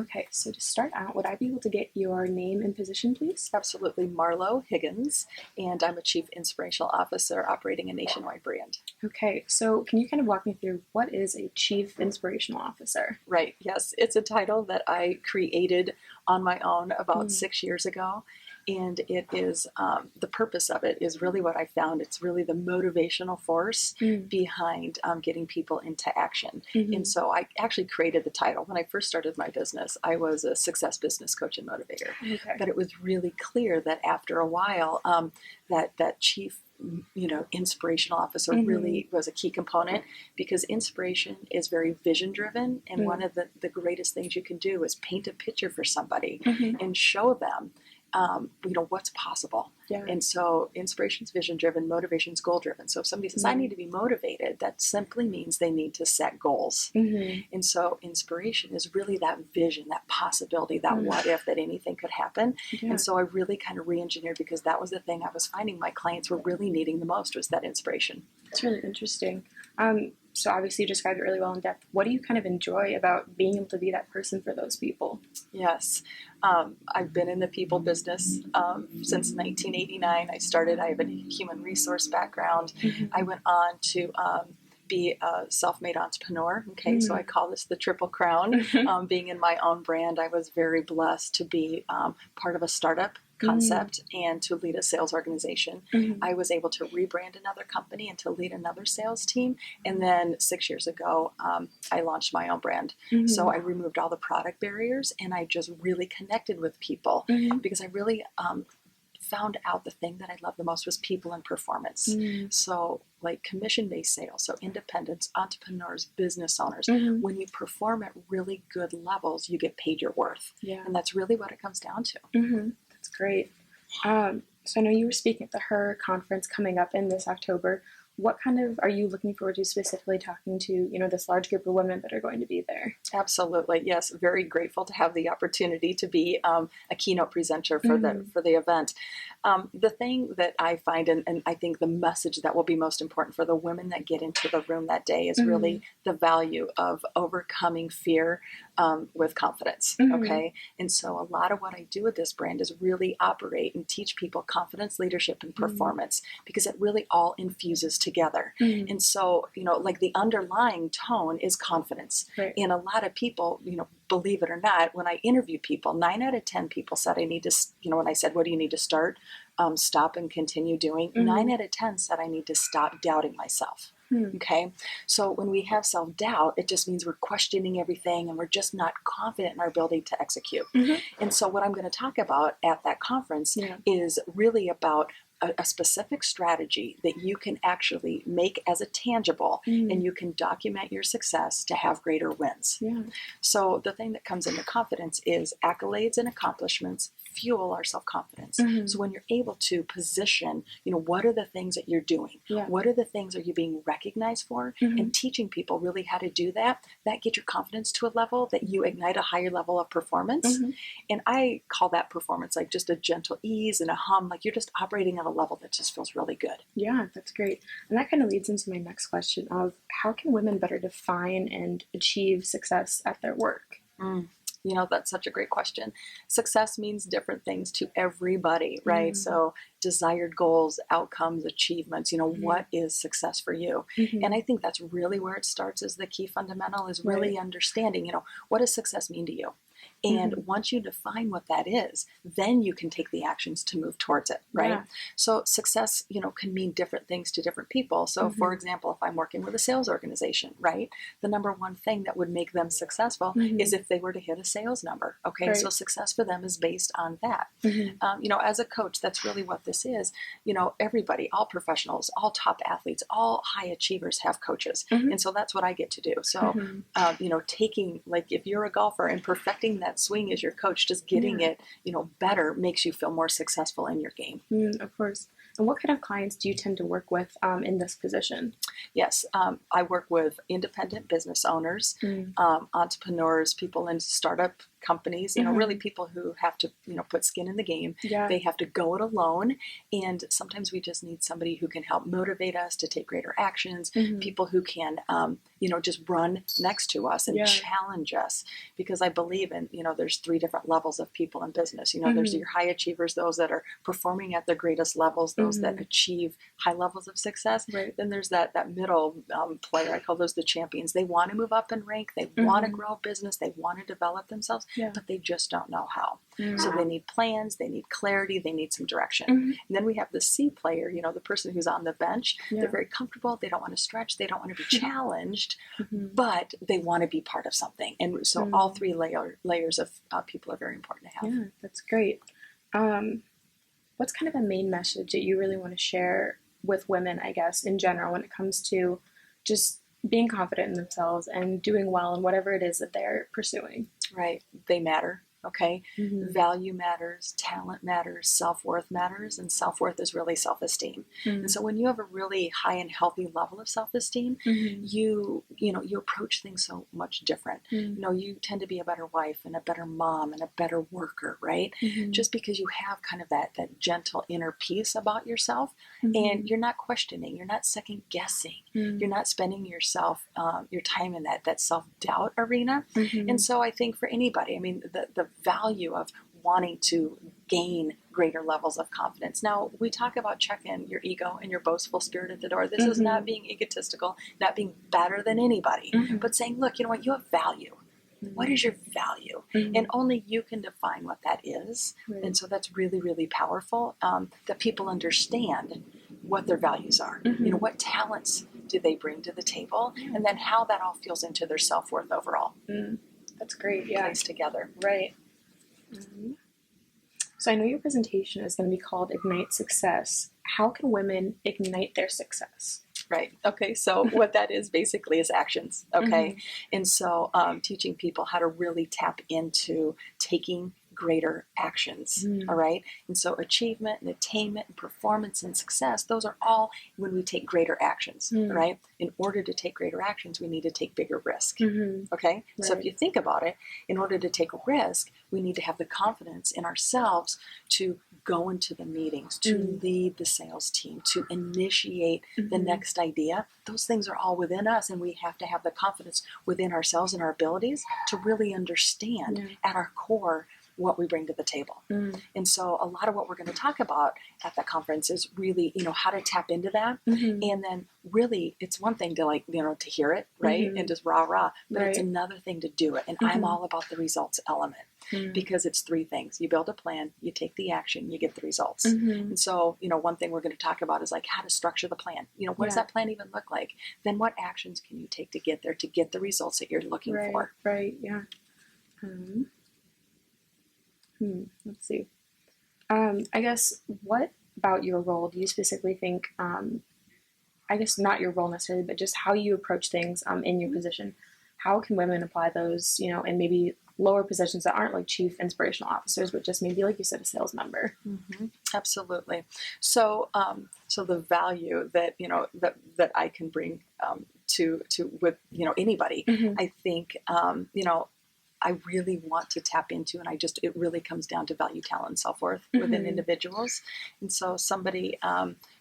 Okay, so to start out, would I be able to get your name and position, please? Absolutely. Marlo Higgins, and I'm a Chief Inspirational Officer operating a nationwide brand. Okay, so can you kind of walk me through what is a Chief Inspirational Officer? Right, yes. It's a title that I created on my own about 6 years ago. And it is the purpose of it is really what I found. It's really the motivational force behind getting people into action. And so I actually created the title. When I first started my business, I was a success business coach and motivator. Okay. But it was really clear that after a while, that chief inspirational officer really was a key component, because inspiration is very vision driven. And one of the greatest things you can do is paint a picture for somebody and show them what's possible. Yeah. And so inspiration's vision driven, motivation's goal driven. So if somebody says, I need to be motivated, that simply means they need to set goals. And so inspiration is really that vision, that possibility, that what if, that anything could happen. Yeah. And so I really kind of re-engineered, because that was the thing I was finding my clients were really needing the most, was that inspiration. It's really interesting. So obviously you described it really well in depth. What do you kind of enjoy about being able to be that person for those people? Yes. I've been in the people business since 1989. I have a human resource background. I went on to be a self-made entrepreneur. Okay, so I call this the Triple Crown. Being in my own brand, I was very blessed to be part of a startup concept and to lead a sales organization. I was able to rebrand another company and to lead another sales team. And then 6 years ago, I launched my own brand. So I removed all the product barriers, and I just really connected with people, because I really found out the thing that I loved the most was people and performance. So like commission-based sales, so independents, entrepreneurs, business owners, when you perform at really good levels, you get paid your worth. Yeah. And that's really what it comes down to. That's great. So I know you were speaking at the HER conference coming up in this October. What kind of are you looking forward to, specifically talking to, this large group of women that are going to be there? Absolutely. Yes. Very grateful to have the opportunity to be a keynote presenter for the event. The thing that I find, and I think the message that will be most important for the women that get into the room that day, is really the value of overcoming fear with confidence. Okay. And so a lot of what I do with this brand is really operate and teach people confidence, leadership, and performance, because it really all infuses together. And so, like the underlying tone is confidence. Right. And a lot of people, believe it or not, when I interview people, 9 out of 10 people said I need to, when I said, what do you need to start, stop and continue doing, 9 out of 10 said I need to stop doubting myself. Okay. So when we have self-doubt, it just means we're questioning everything and we're just not confident in our ability to execute. And so what I'm going to talk about at that conference is really about a specific strategy that you can actually make as a tangible, and you can document your success to have greater wins. Yeah. So the thing that comes into confidence is accolades and accomplishments fuel our self-confidence. So when you're able to position, what are the things that you're doing? Yeah. What are the things are you being recognized for? And teaching people really how to do that gets your confidence to a level that you ignite a higher level of performance. And I call that performance like just a gentle ease and a hum, like you're just operating at a level that just feels really good. Yeah, that's great. And that kind of leads into my next question of how can women better define and achieve success at their work? That's such a great question. Success means different things to everybody, right? So desired goals, outcomes, achievements, what is success for you? And I think that's really where it starts, is the key fundamental is really understanding, what does success mean to you? And once you define what that is, then you can take the actions to move towards it, right? Yeah. So success, can mean different things to different people. So for example, if I'm working with a sales organization, right, the number one thing that would make them successful is if they were to hit a sales number, okay? Right. So success for them is based on that. As a coach, that's really what this is. Everybody, all professionals, all top athletes, all high achievers have coaches. And so that's what I get to do. So, taking, like if you're a golfer and perfecting that swing as your coach, just getting it, better makes you feel more successful in your game. Of course. And what kind of clients do you tend to work with in this position? Yes, I work with independent business owners, entrepreneurs, people in startup companies, you know, really people who have to, you know, put skin in the game. Yeah. They have to go it alone. And sometimes we just need somebody who can help motivate us to take greater actions, people who can, you know, just run next to us and challenge us. Because I believe in, you know, there's 3 different levels of people in business. You know, there's your high achievers, those that are performing at their greatest levels, those that achieve high levels of success. Right. Then there's that middle player. I call those the champions. They want to move up in rank. They want to grow business. They want to develop themselves, but they just don't know how. So they need plans. They need clarity. They need some direction. And then we have the C player, you know, the person who's on the bench. They're very comfortable. They don't want to stretch. They don't want to be challenged, but they want to be part of something. And so all 3 layers of people are very important to have. Yeah, that's great. What's kind of a main message that you really want to share with women, I guess, in general, when it comes to just being confident in themselves and doing well in whatever it is that they're pursuing? Right. They matter. Okay. Value matters, talent matters, self-worth matters, and self-worth is really self-esteem. And so when you have a really high and healthy level of self-esteem, you approach things so much different. You know, you tend to be a better wife and a better mom and a better worker, right? Just because you have kind of that gentle inner peace about yourself, and you're not questioning, you're not second guessing, you're not spending your time in that self-doubt arena. And so I think for anybody, I mean, the value of wanting to gain greater levels of confidence. Now, we talk about checking your ego and your boastful spirit at the door. This is not being egotistical, not being better than anybody, but saying, look, you know what, you have value. What is your value? And only you can define what that is. And so that's really, really powerful, that people understand what their values are. You know, what talents do they bring to the table? And then how that all feels into their self-worth overall. That's great. Yeah. Placed together. Right. So I know your presentation is going to be called Ignite Success. How can women ignite their success? Right. Okay. So what that is basically is actions. Okay. And so teaching people how to really tap into taking greater actions. All right. And so achievement and attainment and performance and success, those are all when we take greater actions. Right. In order to take greater actions, we need to take bigger risk. Okay. Right. So if you think about it, in order to take a risk, we need to have the confidence in ourselves to go into the meetings, to lead the sales team, to initiate the next idea. Those things are all within us, and we have to have the confidence within ourselves and our abilities to really understand at our core what we bring to the table. And so a lot of what we're going to talk about at that conference is really, you know, how to tap into that. And then really, it's one thing to, like, you know, to hear it, right? And just rah, but it's another thing to do it. And I'm all about the results element. Because it's 3 things. You build a plan, you take the action, you get the results. And so, you know, one thing we're going to talk about is like how to structure the plan. You know, what does that plan even look like? Then what actions can you take to get there, to get the results that you're looking for? Right, yeah. Let's see. I guess, what about your role do you specifically think, I guess not your role necessarily, but just how you approach things in your position? How can women apply those, you know, in maybe lower positions that aren't like chief inspirational officers, but just maybe, like you said, a sales member? Absolutely. So, so the value that, you know, that I can bring to with, you know, anybody, I think, you know, I really want to tap into, and it really comes down to value, talent, and self-worth within individuals. And so somebody,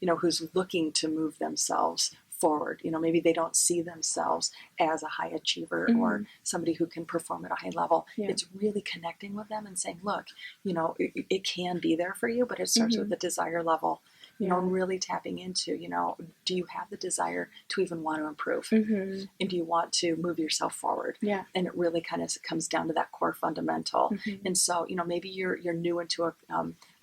you know, who's looking to move themselves forward, you know, maybe they don't see themselves as a high achiever or somebody who can perform at a high level. It's really connecting with them and saying, look, you know, it can be there for you, but it starts with the desire level. You know, and really tapping into, you know, do you have the desire to even want to improve? And do you want to move yourself forward? And it really kind of comes down to that core fundamental. And so, you know, maybe you're new into a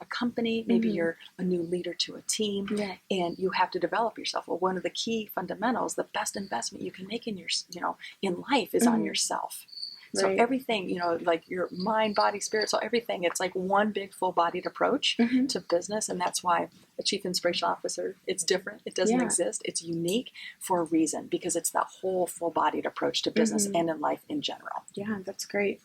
company, maybe you're a new leader to a team, and you have to develop yourself. Well, one of the key fundamentals, the best investment you can make in your, you know, in life is on yourself. So everything, you know, like your mind, body, spirit, so everything, it's like one big full-bodied approach to business. And that's why a chief inspirational officer, it's different. It doesn't exist. It's unique for a reason, because it's that whole full-bodied approach to business and in life in general. Yeah, that's great.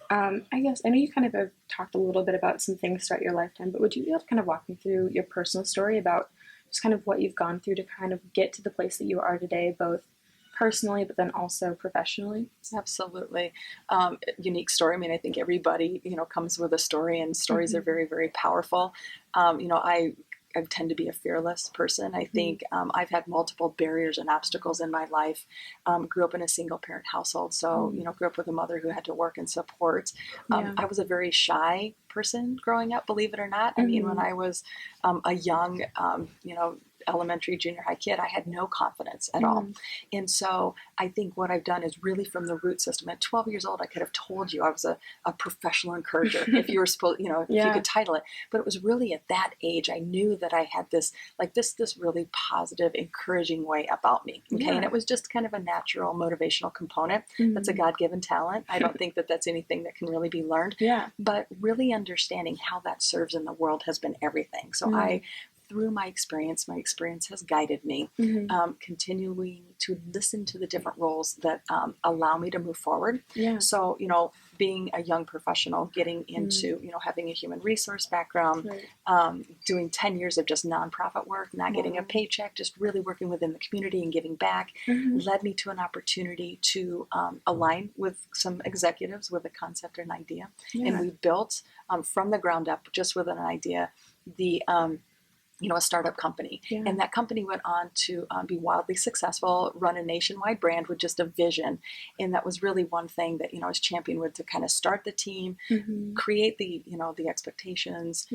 I guess, I know you kind of have talked a little bit about some things throughout your lifetime, but would you be able to kind of walk me through your personal story about just kind of what you've gone through to kind of get to the place that you are today, both personally, but then also professionally? Absolutely. Unique story. I mean, I think everybody, comes with a story, and stories are very, very powerful. I tend to be a fearless person. I think I've had multiple barriers and obstacles in my life. Grew up in a single parent household. So, grew up with a mother who had to work and support. Yeah. I was a very shy person growing up, believe it or not. I mean, when I was a young, elementary, junior high kid, I had no confidence at all. And so I think what I've done is really from the root system. At 12 years old, I could have told you I was a professional encourager, if you were supposed, if you could title it. But it was really at that age, I knew that I had this really positive, encouraging way about me. Okay. And it was just kind of a natural motivational component. That's a God-given talent. I don't think that that's anything that can really be learned. Yeah. But really understanding how that serves in the world has been everything. So through my experience has guided me, continuing to listen to the different roles that allow me to move forward. Yeah. So, being a young professional, getting into, having a human resource background, doing 10 years of just nonprofit work, not getting a paycheck, just really working within the community and giving back, led me to an opportunity to align with some executives with a concept or an idea. Yeah. And we built from the ground up, just with an idea, a startup company. Yeah. And that company went on to be wildly successful, run a nationwide brand with just a vision. And that was really one thing that, I was championed with, to kind of start the team, create the expectations,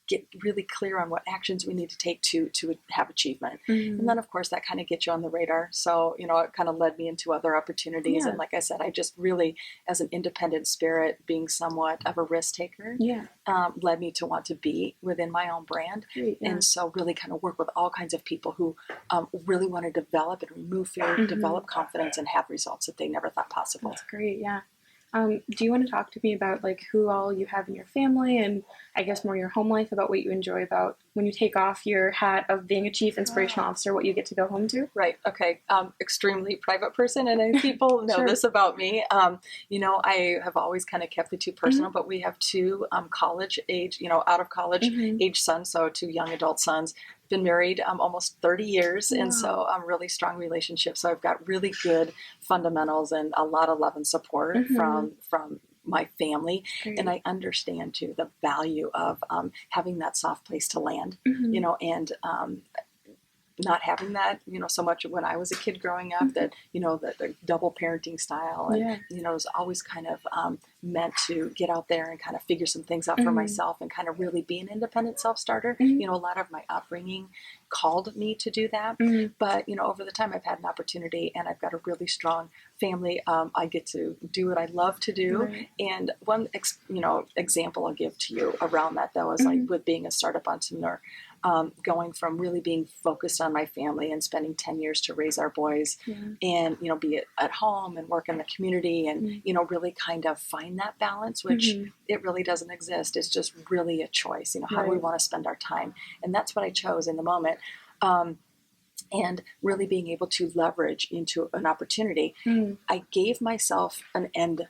get really clear on what actions we need to take to have achievement. And then, of course, that kind of gets you on the radar. So, it kind of led me into other opportunities. Yeah. And like I said, I just really, as an independent spirit, being somewhat of a risk taker, led me to want to be within my own brand. Great, yeah. And so really kind of work with all kinds of people who really want to develop and remove fear, develop confidence, and have results that they never thought possible. That's great, yeah. Do you want to talk to me about who all you have in your family, and I guess more your home life, about what you enjoy about when you take off your hat of being a chief inspirational officer, what you get to go home to? Right. Okay. Extremely private person, and people know this about me. I have always kind of kept the two personal, but we have two college age, out of college age sons, so two young adult sons. Been married almost 30 years, and so really strong relationship. So I've got really good fundamentals and a lot of love and support from my family. Great. And I understand too the value of having that soft place to land, and not having that, so much when I was a kid growing up, that, the double parenting style, and, it was always kind of meant to get out there and kind of figure some things out for myself and kind of really be an independent self-starter. A lot of my upbringing called me to do that. But, over the time I've had an opportunity, and I've got a really strong family. I get to do what I love to do. Right. And one, example I'll give to you around that, though, is like with being a startup entrepreneur. Going from really being focused on my family and spending 10 years to raise our boys, and, be at home and work in the community, and, really kind of find that balance, which it really doesn't exist. It's just really a choice, how do we want to spend our time? And that's what I chose in the moment. And really being able to leverage into an opportunity. I gave myself an end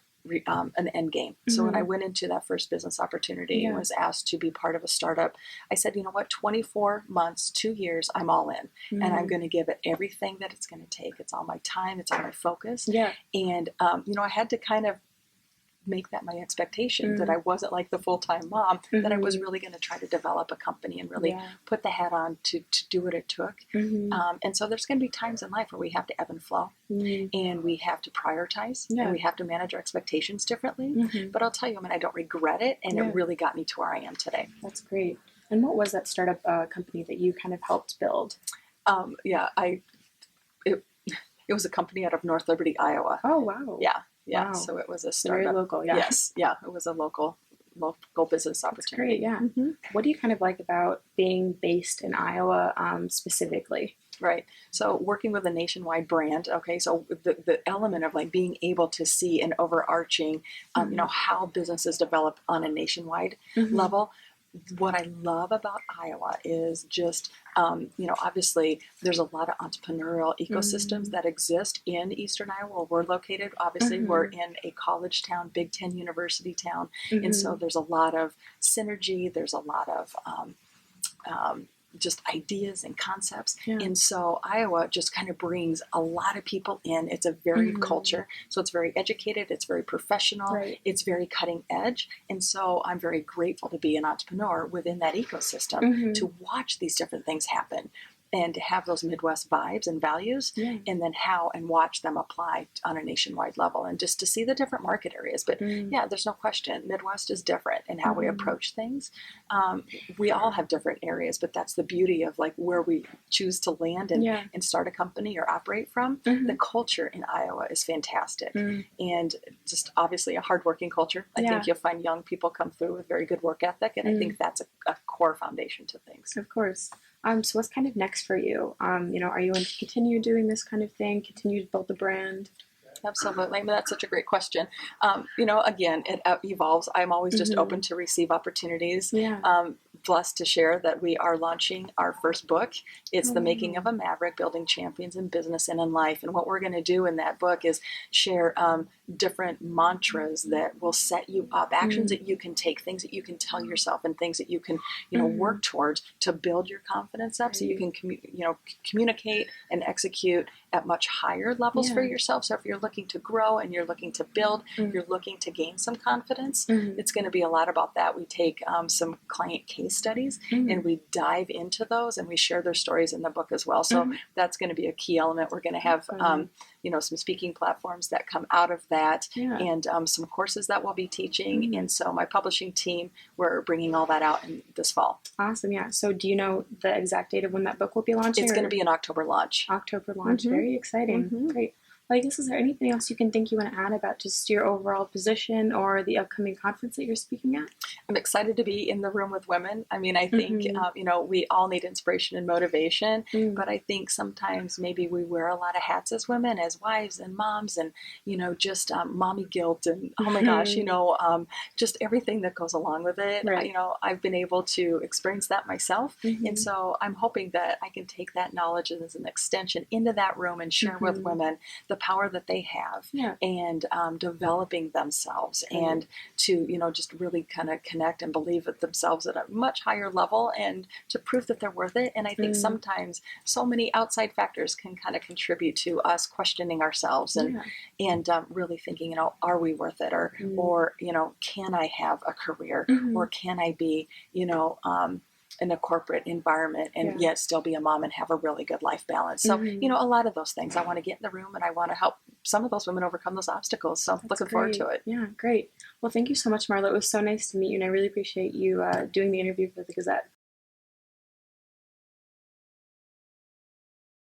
game. So when I went into that first business opportunity and was asked to be part of a startup, I said, 24 months, 2 years, I'm all in. And I'm going to give it everything that it's going to take. It's all my time. It's all my focus. Yeah. And, I had to kind of make that my expectation, that I wasn't like the full-time mom, that I was really going to try to develop a company and really put the hat on to do what it took. And so there's going to be times in life where we have to ebb and flow, and we have to prioritize, and we have to manage our expectations differently. But I'll tell you, I don't regret it, and it really got me to where I am today. That's great. And what was that startup company that you kind of helped build? It was a company out of North Liberty, Iowa. Oh, wow. Yeah. Wow. So it was a startup. Very local, yeah. Yes, yeah, it was a local business opportunity. That's great, yeah. What do you kind of like about being based in Iowa specifically? Right. So working with a nationwide brand, okay, so the element of being able to see an overarching, how businesses develop on a nationwide level. What I love about Iowa is just, obviously there's a lot of entrepreneurial ecosystems that exist in Eastern Iowa where we're located. Obviously we're in a college town, Big Ten university town. And so there's a lot of synergy. There's a lot of, just ideas and concepts. Yeah. And so Iowa just kind of brings a lot of people in. It's a varied culture. So it's very educated, it's very professional, Right. it's very cutting edge. And so I'm very grateful to be an entrepreneur within that ecosystem to watch these different things happen and to have those Midwest vibes and values, and then how and watch them apply on a nationwide level, and just to see the different market areas. But yeah, there's no question, Midwest is different in how we approach things. We all have different areas, but that's the beauty of like where we choose to land and start a company or operate from. The culture in Iowa is fantastic, and just obviously a hardworking culture. I think you'll find young people come through with very good work ethic, and I think that's a core foundation to things. Of course. So what's kind of next for you? You know, are you going to continue doing this kind of thing, continue to build the brand? Absolutely. I mean, that's such a great question. You know, again, it evolves. I'm always just open to receive opportunities. Blessed to share that we are launching our first book. It's The Making of a Maverick, Building Champions in Business and in Life. And what we're going to do in that book is share different mantras that will set you up, actions that you can take, things that you can tell yourself, and things that you can, you know, work towards to build your confidence up, so you can, communicate and execute at much higher levels for yourself. So if you're looking to grow and you're looking to build, you're looking to gain some confidence, it's going to be a lot about that. We take some client case studies and we dive into those, and we share their stories in the book as well. So that's going to be a key element. We're going to have some speaking platforms that come out of that, and some courses that we'll be teaching. And so my publishing team, we're bringing all that out in this fall. Awesome. Yeah. So do you know the exact date of when that book will be launching? It's going to be an October launch. October launch. Very exciting. Great. Well, I guess, is there anything else you think you want to add about just your overall position or the upcoming conference that you're speaking at? I'm excited to be in the room with women. I mean, I think, we all need inspiration and motivation, but I think sometimes maybe we wear a lot of hats as women, as wives and moms, and, just mommy guilt and, oh my gosh, just everything that goes along with it. Right. I've been able to experience that myself. And so I'm hoping that I can take that knowledge as an extension into that room and share with women the power that they have, and developing themselves, and to, just really kind of connect and believe in themselves at a much higher level, and to prove that they're worth it. And I think sometimes so many outside factors can kind of contribute to us questioning ourselves and really thinking, are we worth it? Or can I have a career? Or can I be, in a corporate environment and yet still be a mom and have a really good life balance? So, a lot of those things. I want to get in the room and I want to help some of those women overcome those obstacles. So I'm looking forward to it. Yeah, great. Well, thank you so much, Marla. It was so nice to meet you, and I really appreciate you doing the interview for the Gazette.